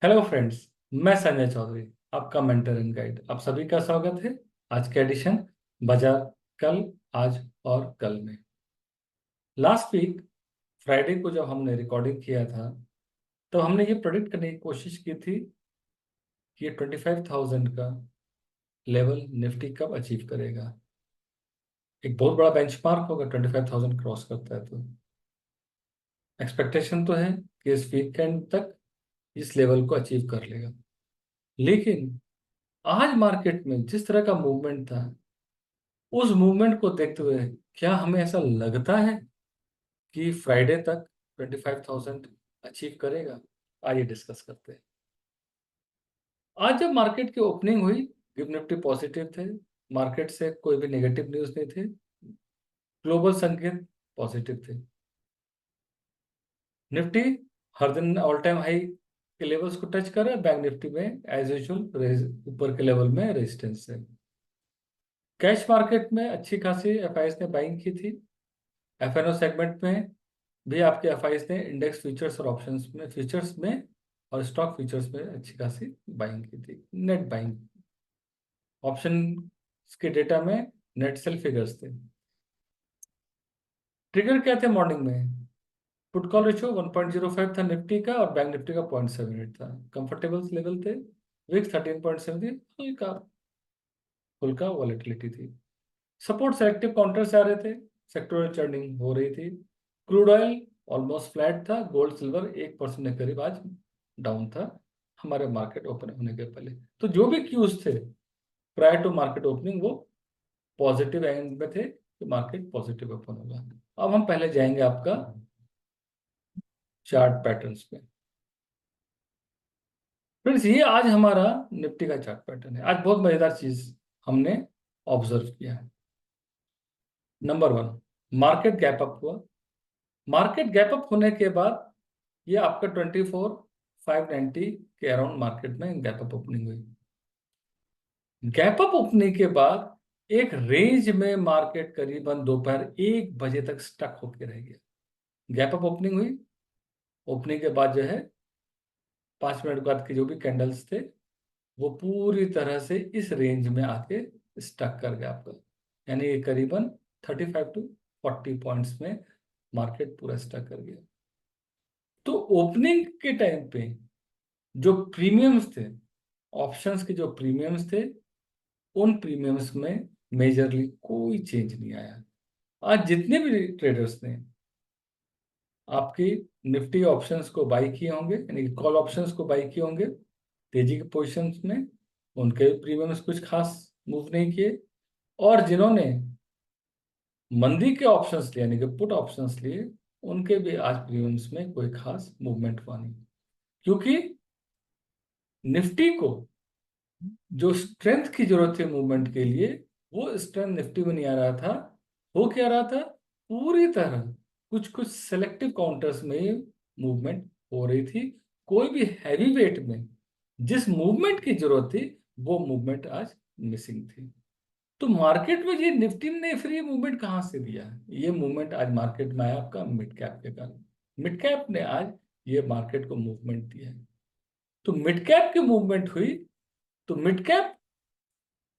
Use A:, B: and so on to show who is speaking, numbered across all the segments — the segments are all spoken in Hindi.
A: Hello friends. मैं संजय चौधरी, आपका मेंटर एंड गाइड। आप सभी का स्वागत है आज के एडिशन बाजार कल, आज और कल में। लास्ट वीक फ्राइडे को जब हमने रिकॉर्डिंग किया था तो हमने ये प्रेडिक्ट करने की कोशिश की थी कि ये 25,000 का लेवल निफ्टी कब अचीव करेगा। एक बहुत बड़ा बेंचमार्क होगा, 25,000 क्रॉस करता है तो एक्सपेक्टेशन तो है कि इस वीकेंड तक इस लेवल को अचीव कर लेगा। लेकिन आज मार्केट में जिस तरह का मूवमेंट था, उस मूवमेंट को देखते हुए क्या हमें ऐसा लगता है कि फ्राइडे तक 25,000 अचीव करेगा? आइए डिस्कस करते हैं। आज जब मार्केट की ओपनिंग हुई, गिव निफ्टी पॉजिटिव थे। मार्केट से कोई भी नेगेटिव न्यूज नहीं थे। ग्लोबल संकेत पॉजिटिव थे। निफ्टी हर दिन ऑल टाइम हाई के लेवल्स को टच कर रहा है। बैंक निफ्टी में एज यूजुअल ऊपर के लेवल में रेजिस्टेंस है। कैश मार्केट में अच्छी खासी एफआईएस ने बाइंग की थी। एफएनओ सेगमेंट में भी आपके एफआईएस ने इंडेक्स फ्यूचर्स और ऑप्शंस में, फ्यूचर्स में और स्टॉक फ्यूचर्स में अच्छी खासी बाइंग की थी, नेट बाइंग। ऑप्शन के डेटा में नेट सेल फिगर्स थे। ट्रिगर क्या थे मॉर्निंग में? पुट कॉल रेशियो 1.05 था निफ्टी का और बैंक निफ्टी का 0.78 था। कंफर्टेबल लेवल थे। विक्स 13.7 थी। हल्का फुल्का वॉलेटिलिटी थी। सपोर्ट सेलेक्टिव काउंटर्स आ रहे थे। सेक्टोरल चर्निंग हो रही थी। क्रूड ऑयल ऑलमोस्ट फ्लैट था। गोल्ड सिल्वर 1% के करीब आज डाउन था हमारे मार्केट ओपन होने के पहले। तो जो भी क्यूज थे प्रायर टू मार्केट ओपनिंग, वो पॉजिटिव एंड में थे कि मार्केट पॉजिटिव ओपन होगा। अब हम पहले जाएंगे आपका चार्ट पैटर्न्स में। फ्रेंड्स, ये आज हमारा निफ्टी का चार्ट पैटर्न है। आज बहुत मजेदार चीज हमने ऑब्जर्व किया है। Number one, market gap up हुआ। मार्केट गैप अप होने के बाद ये आपका 24,590 के अराउंड मार्केट में गैप अप ओपनिंग हुई। गैप अप ओपनिंग के बाद एक रेंज में मार्केट करीबन दोपहर 1 बजे तक स्टक होकर रह गया। गैप अप ओपनिंग हुई। ओपनिंग के बाद जो है 5 मिनट बाद के जो भी कैंडल्स थे वो पूरी तरह से इस रेंज में आके स्टक कर गया आपका। यानी ये करीबन 35 to 40 पॉइंट्स में मार्केट पूरा स्टक कर गया। तो ओपनिंग के टाइम पे जो प्रीमियम्स थे, ऑप्शंस के जो प्रीमियम्स थे, उन प्रीमियम्स में मेजरली कोई चेंज नहीं आया। आज जितने भी ट्रेडर्स ने आपकी निफ्टी ऑप्शंस को बाई किए होंगे, यानी कॉल ऑप्शंस को बाई किए होंगे तेजी के पोजीशंस में, उनके प्रीमियम्स कुछ खास मूव नहीं किए। और जिन्होंने मंदी के ऑप्शंस लिए, यानी कि पुट ऑप्शंस लिए, उनके भी आज प्रीमियम्स में कोई खास मूवमेंट हुआ नहीं। क्योंकि निफ्टी को जो स्ट्रेंथ की जरूरत है मूवमेंट के लिए, वो स्ट्रेंथ निफ्टी में नहीं आ रहा था। हो क्या रहा था? पूरी तरह कुछ कुछ सेलेक्टिव काउंटर्स में मूवमेंट हो रही थी। कोई भी हैवी वेट में जिस मूवमेंट की जरूरत थी वो मूवमेंट आज मिसिंग थी। तो मार्केट में ये निफ्टी ने फिर ये मूवमेंट कहाँ से दिया? ये मूवमेंट आज मार्केट में आया आपका मिड कैप के कारण। मिड कैप ने आज ये मार्केट को मूवमेंट दिया है। तो मिड कैप की मूवमेंट हुई तो मिड कैप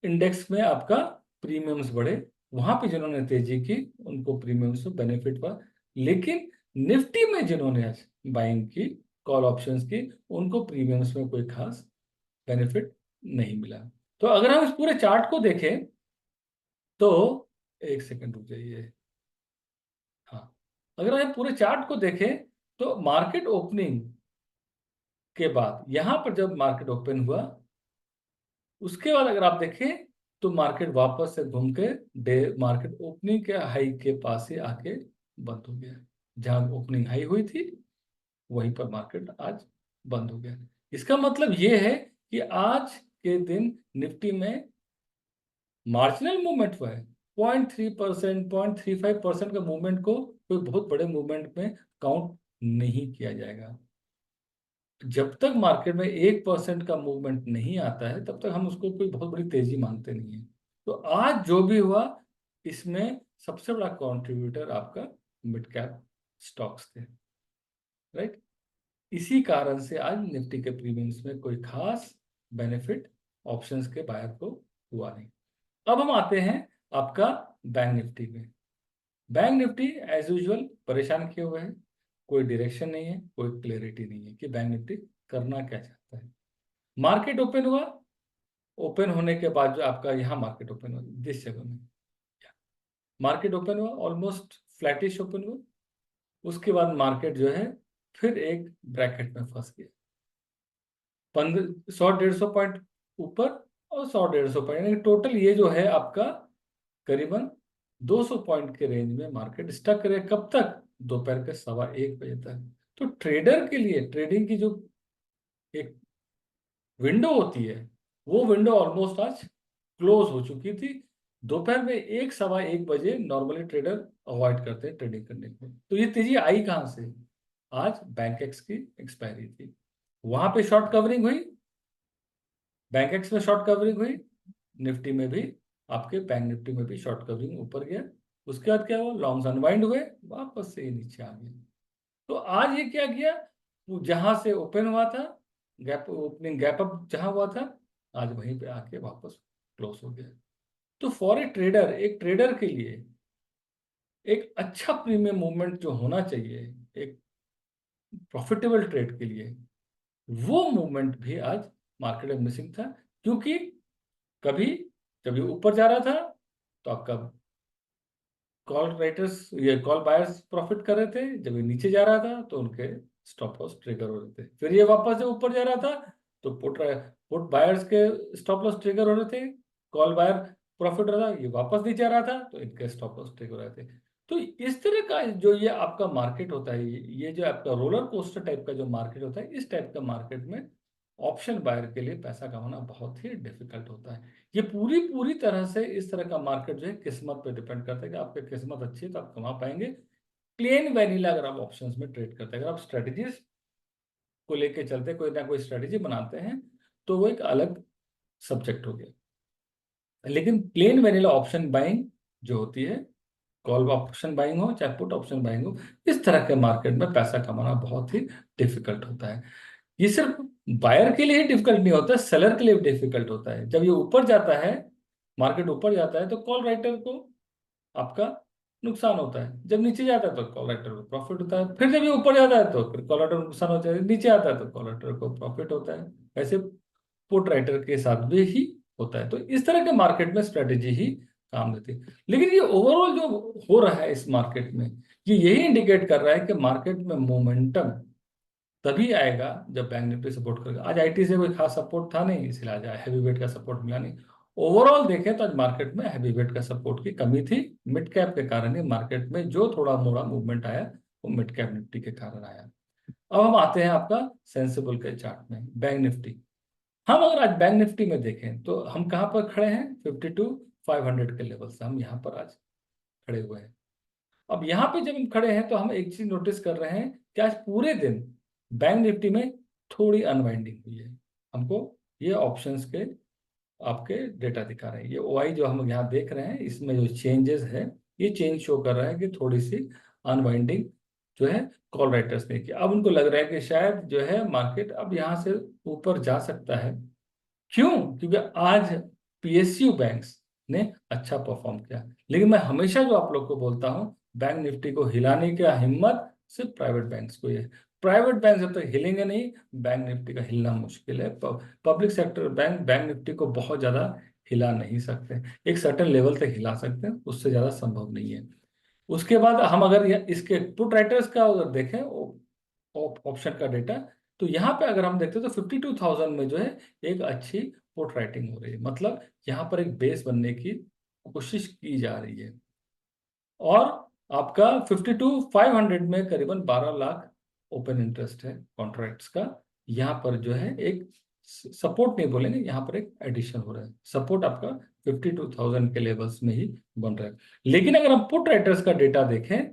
A: इंडेक्स में आपका प्रीमियम्स बढ़े। वहां पे जिन्होंने तेजी की उनको प्रीमियम्स से बेनिफिट हुआ। लेकिन निफ्टी में जिन्होंने आज बाइंग की, कॉल ऑप्शंस की, उनको प्रीमियम्स में कोई खास बेनिफिट नहीं मिला। तो अगर हम इस पूरे चार्ट को देखें तो, एक सेकंड रुक जाइए। हाँ, अगर हम पूरे चार्ट को देखें तो मार्केट ओपनिंग के बाद यहां पर जब मार्केट ओपन हुआ, उसके बाद अगर आप देखें तो मार्केट वापस से घूम के डे मार्केट ओपनिंग के हाई के पास ही आके बंद हो गया। जहां ओपनिंग हाई हुई थी वहीं पर मार्केट आज बंद हो गया। इसका मतलब ये है कि आज के दिन निफ्टी में मार्जिनल मूवमेंट हुआ है। 0.3%, 0.35% का मूवमेंट को कोई बहुत बड़े मूवमेंट में काउंट नहीं किया जाएगा। जब तक मार्केट में 1% का मूवमेंट नहीं आता है तब तक हम उसको कोई बहुत बड़ी तेजी मानते नहीं है। तो आज जो भी हुआ, इसमें सबसे बड़ा कंट्रीब्यूटर आपका मिड कैप स्टॉक्स थे। राइट। इसी कारण से आज निफ्टी के प्रीमियम्स में कोई खास बेनिफिट ऑप्शंस के बायर को हुआ नहीं। अब हम आते हैं आपका बैंक निफ्टी में। बैंक निफ्टी एज यूजुअल परेशान किए हुए है, कोई डायरेक्शन नहीं है, कोई क्लैरिटी नहीं है कि बैंक निफ्टी करना क्या चाहता है। मार्केट ओपन हुआ, ओपन होने के बाद जो आपका यहाँ मार्केट ओपन हुआ, जिस जगह में मार्केट ओपन हुआ ऑलमोस्ट फ्लैटिश ओपन हुआ, उसके बाद मार्केट जो है फिर एक ब्रैकेट में फंस गया, 100-150 पॉइंट ऊपर और 100-150 पॉइंट, यानी टोटल ये जो है आपका करीबन 200 पॉइंट के रेंज में मार्केट स्टक रहे। कब तक? दोपहर के 1:15 बजे तक। तो ट्रेडर के लिए ट्रेडिंग की जो एक विंडो होती है, वो विंडो ऑलमोस्ट आज क्लोज हो चुकी थी। दोपहर में 1-1:15 बजे नॉर्मली ट्रेडर अवॉइड करते हैं ट्रेडिंग करने को। तो ये तेजी आई कहाँ से? आज बैंक एक्स की एक्सपायरी थी, वहां पे शॉर्ट कवरिंग हुई, बैंक एक्स में शॉर्ट कवरिंग हुई, निफ्टी में भी, आपके बैंक निफ्टी में भी शॉर्ट कवरिंग ऊपर गया। उसके बाद क्या हुआ? लॉन्ग्स अनवाइंड हुए, वापस से ये नीचे आ गया। तो आज ये क्या किया? वो जहां से ओपन हुआ था, गैप ओपनिंग गैप अप जहां हुआ था, आज वहीं पे आके वापस क्लोज हो गया। तो फॉर ए ट्रेडर, एक ट्रेडर के लिए एक अच्छा प्रीमियम मूवमेंट जो होना चाहिए एक प्रॉफिटेबल ट्रेड के लिए, वो मूवमेंट भी आज मार्केट में मिसिंग था। क्योंकि कभी जब ये ऊपर जा रहा था तो आपका कॉल राइटर्स, ये कॉल बायर्स प्रॉफिट कर रहे थे, जब ये नीचे जा रहा था तो उनके स्टॉप लॉस ट्रिगर हो रहे थे। फिर ये वापस जब ऊपर जा रहा था तो पुट बायर्स के स्टॉप लॉस ट्रिगर हो रहे थे, कॉल बायर प्रॉफिट हो रहा था, ये वापस नीचे आ रहा था तो इनके स्टॉप लॉस ट्रिगर हो रहे थे। तो इस तरह का जो ये आपका मार्केट होता है, ये जो आपका रोलर कोस्टर टाइप का जो मार्केट होता है, इस टाइप का मार्केट में ऑप्शन बायर के लिए पैसा कमाना बहुत ही डिफिकल्ट होता है। ये पूरी पूरी तरह से इस तरह का मार्केट जो है किस्मत पे डिपेंड करता है कि आपकी किस्मत अच्छी है तो आप कमा पाएंगे। प्लेन वैनिला अगर आप ऑप्शंस में ट्रेड करते हैं, अगर आप स्ट्रेटजीज को लेके चलते, कोई ना कोई स्ट्रेटजी बनाते हैं, तो वो एक अलग सब्जेक्ट हो गया। लेकिन प्लेन वैनिला ऑप्शन बाइंग जो होती है, कॉल ऑप्शन बाइंग हो चाहे पुट ऑप्शन बाइंग हो, इस तरह के मार्केट में पैसा कमाना बहुत ही डिफिकल्ट होता है। ये सिर्फ बायर के लिए ही डिफिकल्ट नहीं होता, सेलर के लिए भी डिफिकल्ट होता है। जब ये ऊपर जाता है, मार्केट ऊपर जाता है, तो कॉल राइटर को आपका नुकसान होता है, जब नीचे जाता है तो कॉल राइटर को प्रॉफिट होता है, फिर जब ये ऊपर जाता है तो फिर कॉल राइटर को नुकसान होता है, नीचे आता है तो कॉल राइटर को प्रॉफिट होता है। ऐसे पुट राइटर के साथ भी ही होता है। तो इस तरह के मार्केट में स्ट्रेटेजी ही काम देती है। लेकिन ये ओवरऑल जो हो रहा है इस मार्केट में, ये यही इंडिकेट कर रहा है कि मार्केट में मोमेंटम तभी आएगा जब बैंक निफ्टी सपोर्ट करेगा। आज आईटी से कोई खास सपोर्ट था नहीं, इसलिए आज हैवी वेट का सपोर्ट मिला नहीं। ओवरऑल देखें तो आज मार्केट में हैवी वेट का सपोर्ट की कमी थी, मिड कैप के कारण ही मार्केट में जो थोड़ा मोड़ा मूवमेंट आया वो मिड कैप निफ्टी के कारण आया। अब हम आते हैं आपका सेंसिबल के चार्ट में, बैंक निफ्टी। हम अगर आज बैंक निफ्टी में देखें तो हम कहाँ पर खड़े हैं? 52,500 के लेवल से हम यहाँ पर आज खड़े हुए हैं। अब यहाँ पे जब हम खड़े हैं तो हम एक चीज नोटिस कर रहे हैं कि आज पूरे दिन बैंक निफ्टी में थोड़ी अनवाइंडिंग हुई है। हमको ये ऑप्शंस के आपके डेटा दिखा रहे हैं, ये ओआई जो हम यहाँ देख रहे हैं, इसमें जो चेंजेस है, ये चेंज शो कर रहा है कि थोड़ी सी अनवाइंडिंग जो है कॉल राइटर्स ने की। अब उनको लग रहा है कि शायद जो है मार्केट अब यहाँ से ऊपर जा सकता है। क्यों? क्योंकि आज पीएसयू बैंक्स ने अच्छा परफॉर्म किया। लेकिन मैं हमेशा जो आप लोग को बोलता हूं, बैंक निफ्टी को हिलाने की हिम्मत सिर्फ प्राइवेट बैंक्स को ही है। प्राइवेट बैंक जब तक हिलेंगे नहीं, बैंक निफ्टी का हिलना मुश्किल है। Public sector bank bank Nifty को बहुत ज्यादा हिला नहीं सकते, एक सर्टेन लेवल तक हिला सकते हैं, उससे ज्यादा संभव नहीं है। उसके बाद हम अगर इसके पुट राइटर्स का अगर देखें ऑप्शन का डेटा, तो यहाँ पे अगर हम देखते हैं तो 52,000 में जो है एक अच्छी पुट राइटिंग हो रही है, मतलब यहाँ पर एक बेस बनने की कोशिश की जा रही है। और आपका 52,500 में करीबन 12 लाख ओपन इंटरेस्ट है कॉन्ट्रैक्ट्स का। यहाँ पर जो है एक सपोर्ट नहीं बोलेंगे, यहाँ पर एक एडिशन हो रहा है, सपोर्ट आपका 52,000 के लेवल्स में ही बन रहा है। लेकिन अगर हम पुट राइटर्स का डेटा देखें,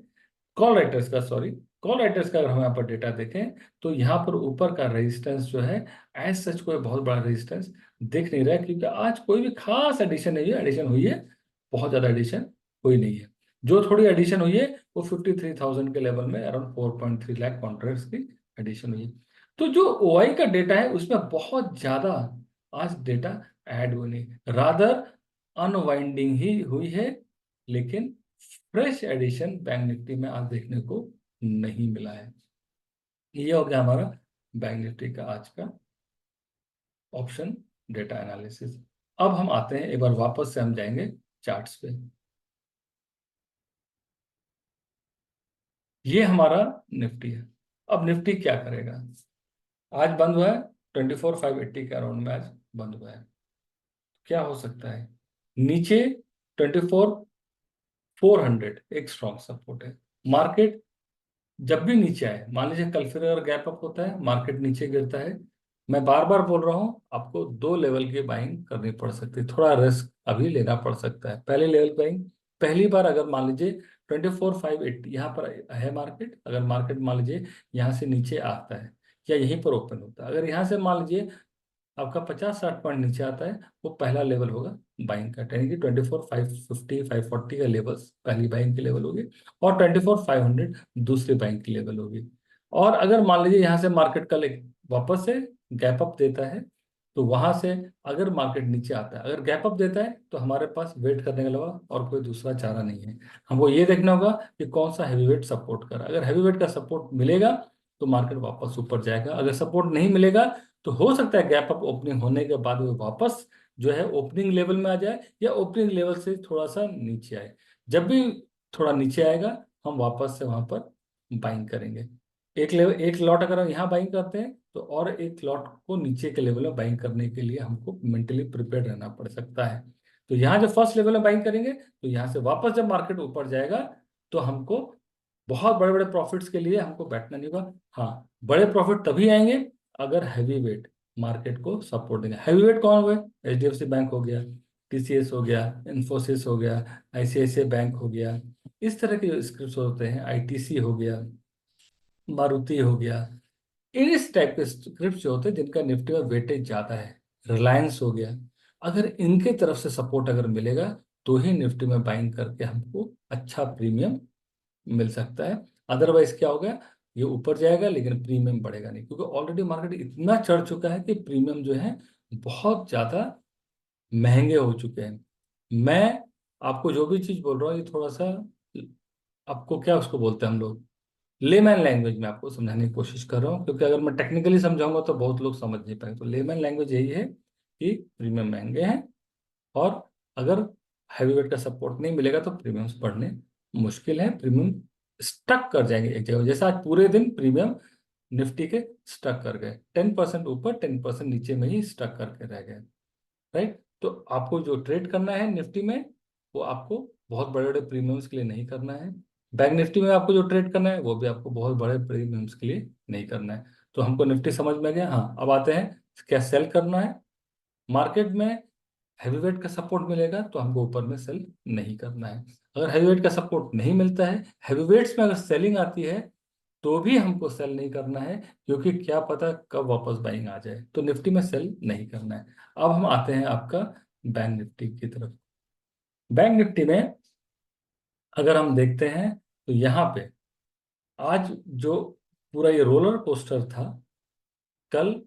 A: कॉल राइटर्स का, सॉरी, कॉल राइटर्स का अगर हम यहाँ पर डेटा देखें, तो यहाँ पर ऊपर का रेजिस्टेंस जो है एज सच कोई बहुत बड़ा रेजिस्टेंस दिख नहीं रहा है, क्योंकि आज कोई भी खास एडिशन नहीं है। एडिशन हुई है, बहुत ज्यादा एडिशन हुई नहीं है। जो थोड़ी एडिशन हुई है वो 53,000 के लेवल में अराउंड 4.3 लाख कॉन्ट्रैक्ट्स की एडिशन हुई। तो जो ओआई का डेटा है उसमें बहुत ज्यादा आज डेटा ऐड हुए नहीं, रादर अनवाइंडिंग ही हुई है, लेकिन फ्रेश एडिशन बैंक निफ्टी में आज देखने को नहीं मिला है। ये हो गया हमारा बैंक निफ्टी का आज का ऑप्शन डेटा एनालिसिस। अब हम आते हैं, एक बार वापस से हम जाएंगे चार्ट्स पे। ये हमारा निफ्टी है। अब निफ्टी क्या करेगा? आज बंद हुआ है 24,580 के अराउंड में, आज बंद हुआ है। क्या हो सकता है? नीचे 24,400 एक स्ट्रॉन्ग सपोर्ट है। मार्केट जब भी नीचे आए, मान लीजिए कल फिर अगर गैप अप होता है, मार्केट नीचे गिरता है, मैं बार बार बोल रहा हूं आपको दो लेवल की बाइंग करनी पड़ सकती है, थोड़ा रिस्क अभी लेना पड़ सकता है। पहले लेवल बाइंग, पहली बार अगर मान लीजिए 24,580 यहाँ पर है मार्केट, अगर मार्केट मान लीजिए यहाँ से नीचे आता है या यहीं पर ओपन होता है, अगर यहाँ से मान लीजिए आपका 50-60 पॉइंट नीचे आता है, वो पहला लेवल होगा बाइंग का, यानी कि 24,550 का लेवल पहली बाइंग की लेवल होगी, और 24,500 दूसरी बाइंग की लेवल होगी। और अगर मान लीजिए यहाँ से मार्केट कल एक वापस से गैप अप देता है, तो वहां से अगर मार्केट नीचे आता है, अगर गैप अप देता है, तो हमारे पास वेट करने के अलावा और कोई दूसरा चारा नहीं है। हमको ये देखना होगा कि कौन सा हैवी वेट सपोर्ट कर रहा है। अगर हैवी वेट का सपोर्ट मिलेगा तो मार्केट वापस ऊपर जाएगा, अगर सपोर्ट नहीं मिलेगा तो हो सकता है गैप अप ओपनिंग होने के बाद वो वापस जो है ओपनिंग लेवल में आ जाए, या ओपनिंग लेवल से थोड़ा सा नीचे आए। जब भी थोड़ा नीचे आएगा, हम वापस से वहां पर बाइंग करेंगे। एक लेवल, एक लॉट अगर हम यहाँ बाइंग करते हैं, तो और एक लॉट को नीचे के लेवल में बाइंग करने के लिए हमको मेंटली प्रिपेयर रहना पड़ सकता है। तो यहाँ जब फर्स्ट लेवल में बाइंग करेंगे, तो यहाँ से वापस जब मार्केट ऊपर जाएगा, तो हमको बहुत बड़े बड़े प्रॉफिट्स के लिए हमको बैठना नहीं होगा। हाँ, बड़े प्रॉफिट तभी आएंगे अगर हैवी वेट मार्केट को सपोर्ट देंगे। हैवी वेट कौन हुए? एचडीएफसी बैंक हो गया, टीसीएस हो गया, इन्फोसिस हो गया, आईसीआईसीआई बैंक हो गया, इस तरह के जो स्क्रिप्ट होते हैं, आईटीसी हो गया, मारुति हो गया, इन इस टाइप के स्क्रिप्ट जो होते हैं जिनका निफ्टी में वेटेज ज्यादा है, रिलायंस हो गया, अगर इनके तरफ से सपोर्ट अगर मिलेगा, तो ही निफ्टी में बाइंग करके हमको अच्छा प्रीमियम मिल सकता है। अदरवाइज क्या होगा? ये ऊपर जाएगा लेकिन प्रीमियम बढ़ेगा नहीं, क्योंकि ऑलरेडी मार्केट इतना चढ़ चुका है कि प्रीमियम जो है बहुत ज्यादा महंगे हो चुके हैं। मैं आपको जो भी चीज बोल रहा हूँ, ये थोड़ा सा आपको क्या उसको बोलते हैं हम लोग, लेमैन लैंग्वेज में आपको समझाने की कोशिश कर रहा हूँ, क्योंकि अगर मैं टेक्निकली समझाऊंगा तो बहुत लोग समझ नहीं पाएंगे। तो लेमैन लैंग्वेज यही है कि प्रीमियम महंगे हैं, और अगर हैवी वेट का सपोर्ट नहीं मिलेगा तो प्रीमियम्स बढ़ने मुश्किल है, प्रीमियम स्टक कर जाएंगे एक जगह। जैसे आज पूरे दिन प्रीमियम निफ्टी के स्टक कर गए, 10% ऊपर 10% नीचे में ही स्टक करके रह गए, राइट। तो आपको जो ट्रेड करना है निफ्टी में, वो आपको बहुत बड़े बड़े प्रीमियम्स के लिए नहीं करना है। बैंक निफ्टी में आपको जो ट्रेड करना है, वो भी आपको बहुत बड़े प्रीमियम्स के लिए नहीं करना है। तो हमको निफ्टी समझ में आ गया। हाँ, अब आते हैं क्या सेल करना है। मार्केट में हैवी वेट का सपोर्ट मिलेगा तो हमको ऊपर में सेल नहीं करना है। अगर हैवी वेट का सपोर्ट नहीं मिलता है, हैवी वेट्स में अगर सेलिंग आती है, तो भी हमको सेल नहीं करना है, क्योंकि क्या पता कब वापस बाइंग आ जाए। तो निफ्टी में सेल नहीं करना है। अब हम आते हैं आपका बैंक निफ्टी की तरफ। बैंक निफ्टी में अगर हम देखते हैं, तो यहाँ पे आज जो पूरा ये रोलर कोस्टर था, कल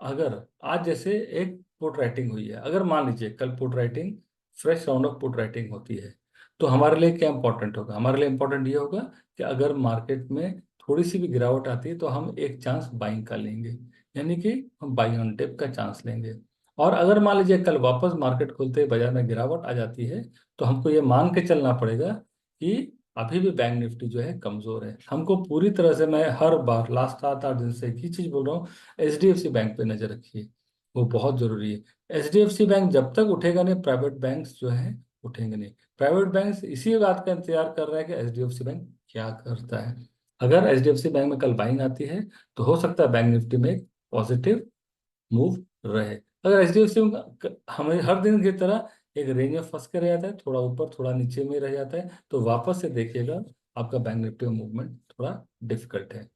A: अगर आज जैसे एक पुट राइटिंग हुई है, अगर मान लीजिए कल put writing, fresh round of put writing होती है, तो हमारे लिए क्या इंपॉर्टेंट होगा? हमारे लिए इंपॉर्टेंट ये होगा कि अगर मार्केट में थोड़ी सी भी गिरावट आती है, तो हम एक चांस बाइंग का लेंगे, यानी कि हम बाइंग ऑन टिप का चांस लेंगे। और अगर मान लीजिए कल वापस मार्केट खुलते ही बाजार में गिरावट आ जाती है, तो हमको ये मान के चलना पड़ेगा कि अभी भी बैंक निफ्टी जो है कमजोर है। हमको पूरी तरह से, मैं हर बार लास्ट 7-8 दिन से एक ही चीज बोल रहा हूँ, एचडीएफसी बैंक पे नजर रखिए, वो बहुत जरूरी है। एचडीएफसी बैंक जब तक उठेगा नहीं, प्राइवेट बैंक्स जो है उठेंगे नहीं। प्राइवेट बैंक्स इसी बात का इंतजार कर रहा है कि एचडीएफसी बैंक क्या करता है। अगर एचडीएफसी बैंक में कल बाइंग आती है, तो हो सकता है बैंक निफ्टी में एक पॉजिटिव मूव रहे। अगर एचडीएफसी हमें हर दिन की तरह एक रेंज में फंस के रह जाता है, थोड़ा ऊपर थोड़ा नीचे में रह जाता है, तो वापस से देखिएगा आपका बैंक निफ्टी में मूवमेंट थोड़ा डिफिकल्ट है।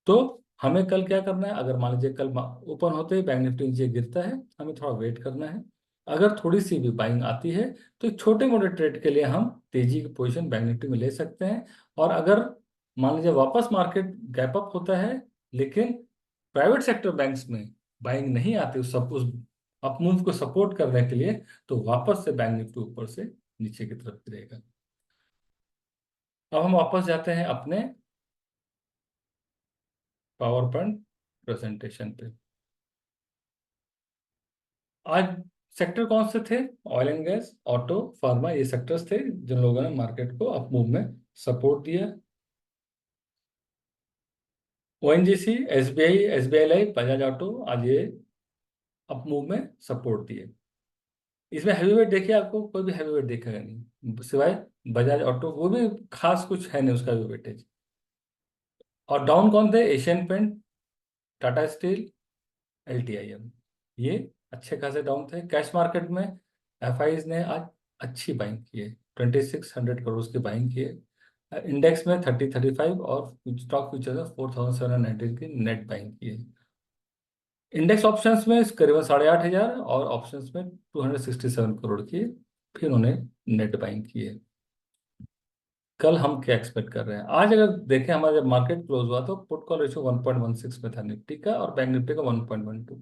A: तो हमें कल क्या करना है? अगर मान लीजिए कल ओपन होते ही बैंक निफ्टी नीचे गिरता है, हमें थोड़ा वेट करना है। अगर थोड़ी सी भी बाइंग आती है, तो छोटे मोटे ट्रेड के लिए हम तेजी की पोजीशन बैंक निफ्टी में ले सकते हैं। और अगर मान लीजिए वापस मार्केट गैप अप होता है, लेकिन प्राइवेट सेक्टर बैंक्स में बाइंग नहीं आती उस अपमूव को सपोर्ट करने के लिए, तो वापस से बैंक निफ्टी ऊपर से नीचे की तरफ गिरेगा। अब हम वापस जाते हैं अपने पावर पॉइंट प्रेजेंटेशन पे। आज सेक्टर कौन से थे? Oil and gas, auto, pharma, ये सेक्टर्स थे जिन लोगों ने मार्केट को अपमूव में सपोर्ट दिया। ONGC, SBI, SBI life, Bajaj auto, आज ये अपमूव में सपोर्ट दिए। इसमें हैवीवेट देखिए, आपको कोई भी हैवीवेट देखेगा नहीं सिवाय बजाज ऑटो, वो भी खास कुछ है नहीं उसका भी वेटेज। और डाउन कौन थे? Asian paint, Tata steel, LTIM, ये अच्छे खासे डाउन थे। कैश मार्केट में एफआईज ने आज अच्छी बाइंग की है, 2600 करोड़ की बाइंग की है। इंडेक्स में 3035 और स्टॉक फ्यूचर में 4719 की नेट बाइंग की है। इंडेक्स ऑप्शंस में करीबन 8,500 और ऑप्शंस में 267 करोड़ की फिर उन्हें नेट बाइंग की है। कल हम क्या एक्सपेक्ट कर रहे हैं? आज अगर देखें, हमारा जब मार्केट क्लोज हुआ तो पुट कॉल रेशियो 1.16 में था निफ्टी का, और बैंक निफ्टी का 1.12।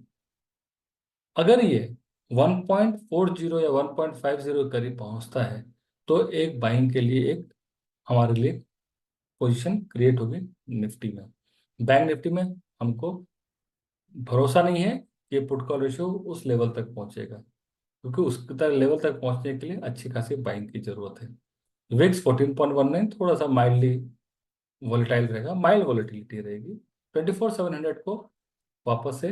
A: अगर ये 1.40 या 1.50 के करीब पहुंचता है तो एक बाइंग के लिए एक हमारे लिए पोजीशन क्रिएट होगी निफ्टी में। बैंक निफ्टी में हमको भरोसा नहीं है कि पुट कॉल रेशियो उस लेवल तक पहुंचेगा, क्योंकि उस लेवल तक पहुंचने के लिए अच्छी खासी बाइंग की जरूरत है। विक्स 14.19 थोड़ा सा माइल्डली वोलेटाइल रहेगा, माइल्ड वोलेटिलिटी रहेगी। 24,700 को वापस से,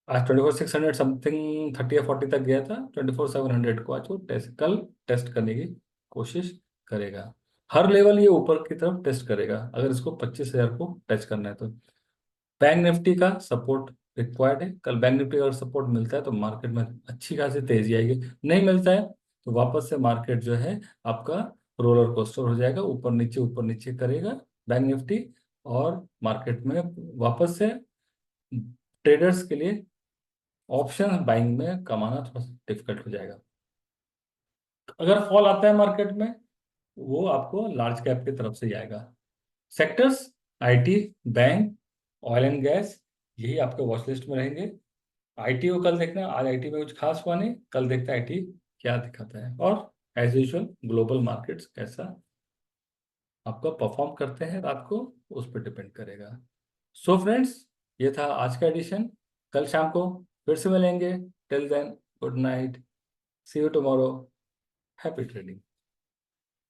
A: आज 24,600 समथिंग 30 या 40 तक गया था, 24,700 को आज वो कल टेस्ट करने की कोशिश करेगा। हर लेवल ये ऊपर की तरफ टेस्ट करेगा अगर इसको 25,000 को टच करना है तो। बैंक निफ्टी का सपोर्ट रिक्वायर्ड है। कल बैंक निफ्टी का अगर सपोर्ट मिलता है तो मार्केट में अच्छी खासी तेजी आएगी, नहीं मिलता है तो वापस से मार्केट जो है आपका रोलर कोस्टर हो जाएगा, ऊपर नीचे करेगा बैंक निफ्टी। और मार्केट में वापस से ट्रेडर्स के लिए ऑप्शन बाइंग में कमाना थोड़ा सा डिफिकल्ट हो जाएगा। अगर फॉल आता है मार्केट में, वो आपको लार्ज कैप की तरफ से ही आएगा। Sectors, IT, bank, oil and gas, यही आपके वॉच लिस्ट में रहेंगे। आईटी को कल देखना, आज आईटी में कुछ खास हुआ नहीं, कल देखते हैं आईटी क्या दिखाता है। और एज यूजुअल ग्लोबल मार्केट्स कैसा आपका परफॉर्म करते हैं रात को, उस पर डिपेंड करेगा। सो फ्रेंड्स, ये था आज का एडिशन। कल शाम को फिर से मिलेंगे। Till then, good night, see you tomorrow, happy trading.